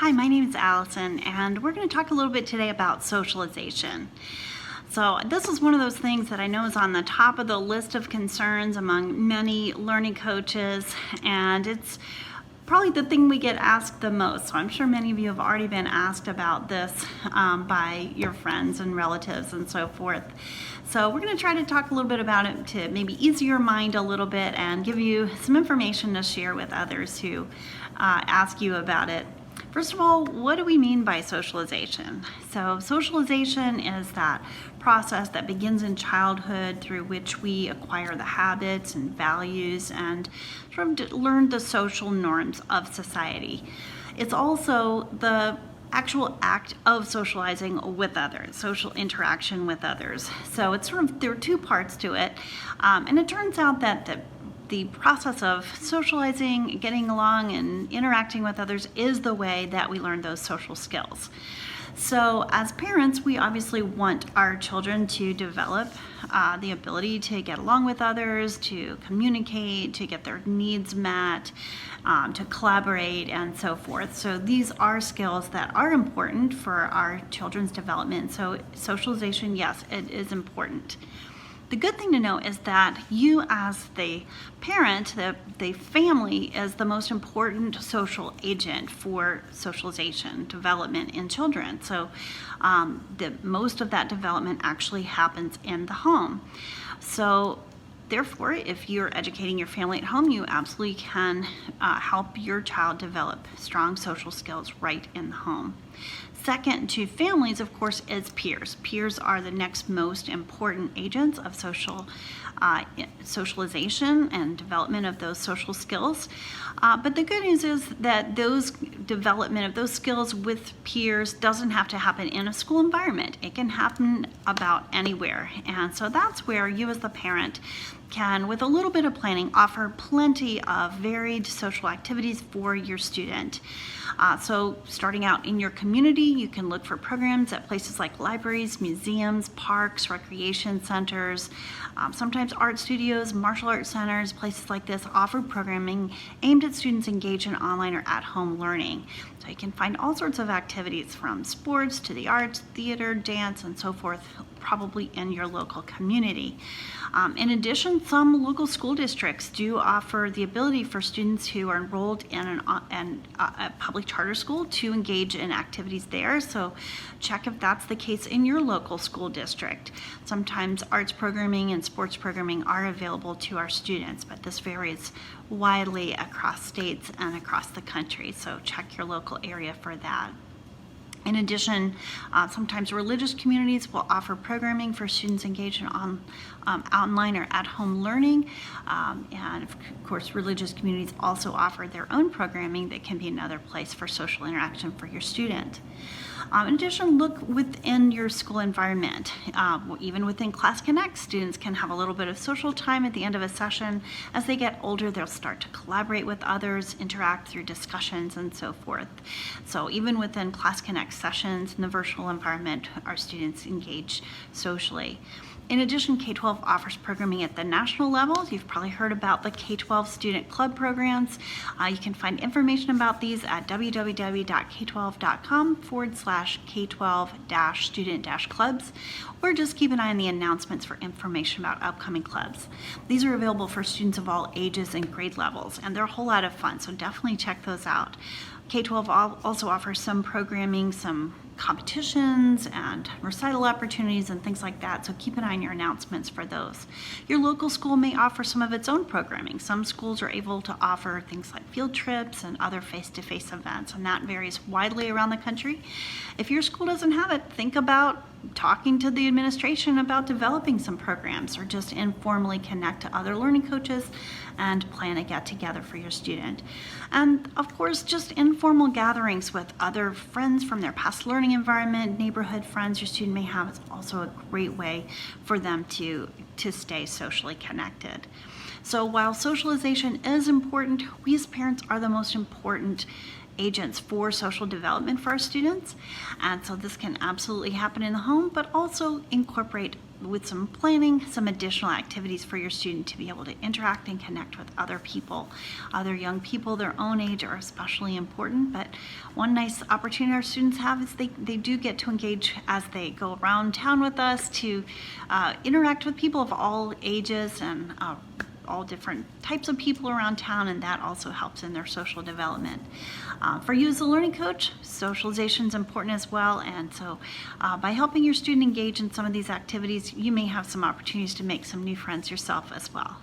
Hi, my name is Allison, and we're going to talk a little bit today about socialization. So this is one of those things that I know is on the top of the list of concerns among many learning coaches, and it's probably the thing we get asked the most. So I'm sure many of you have already been asked about this by your friends and relatives and so forth. So we're going to try to talk a little bit about it to maybe ease your mind a little bit and give you some information to share with others who ask you about it. First of all, what do we mean by socialization? So socialization is that process that begins in childhood through which we acquire the habits and values and sort of learn the social norms of society. It's also the actual act of socializing with others, social interaction with others. So it's there are two parts to it, and it turns out that the process of socializing, getting along, and interacting with others is the way that we learn those social skills. So as parents, we obviously want our children to develop the ability to get along with others, to communicate, to get their needs met, to collaborate, and so forth. So these are skills that are important for our children's development. So socialization, yes, it is important. The good thing to know is that you as the parent, the family is the most important social agent for socialization development in children. So most of that development actually happens in the home. So therefore, if you're educating your family at home, you absolutely can help your child develop strong social skills right in the home. Second to families, of course, is peers. Peers are the next most important agents of socialization and development of those social skills. But the good news is that those development of those skills with peers doesn't have to happen in a school environment. It can happen about anywhere. And so that's where you as the parent can, with a little bit of planning, offer plenty of varied social activities for your student. So starting out in your community, you can look for programs at places like libraries, museums, parks, recreation centers, sometimes art studios, martial arts centers, places like this offer programming aimed at students engaged in online or at-home learning. So you can find all sorts of activities from sports to the arts, theater, dance, and so forth, probably in your local community. In addition, some local school districts do offer the ability for students who are enrolled in a public charter school to engage in activities there. So check if that's the case in your local school district. Sometimes arts programming and sports programming are available to our students, but this varies widely across states and across the country. So check your local area for that. In addition, sometimes religious communities will offer programming for students engaged in online or at-home learning. And of course, religious communities also offer their own programming that can be another place for social interaction for your student. In addition, look within your school environment. Even within Class Connect, students can have a little bit of social time at the end of a session. As they get older, they'll start to collaborate with others, interact through discussions, and so forth. So even within Class Connect sessions in the virtual environment, our students engage socially. In addition, K-12 offers programming at the national level. You've probably heard about the K-12 student club programs. You can find information about these at www.k12.com/K12-student-clubs, or just keep an eye on the announcements for information about upcoming clubs. These are available for students of all ages and grade levels, and they're a whole lot of fun, so definitely check those out. K-12 also offers some programming, some competitions and recital opportunities and things like that, so keep an eye on your announcements for those. Your local school may offer some of its own programming. Some schools are able to offer things like field trips and other face-to-face events, and that varies widely around the country. If your school doesn't have it, think about talking to the administration about developing some programs, or just informally connect to other learning coaches and plan a get-together for your student. And of course, just informal gatherings with other friends from their past learning environment, neighborhood friends your student may have, is also a great way for them to stay socially connected. So while socialization is important, we as parents are the most important agents for social development for our students. And so this can absolutely happen in the home, but also incorporate with some planning, some additional activities for your student to be able to interact and connect with other people. Other young people their own age are especially important, but one nice opportunity our students have is they do get to engage as they go around town with us to interact with people of all ages and all different types of people around town, and that also helps in their social development. For you as a learning coach, socialization is important as well, and so by helping your student engage in some of these activities, you may have some opportunities to make some new friends yourself as well.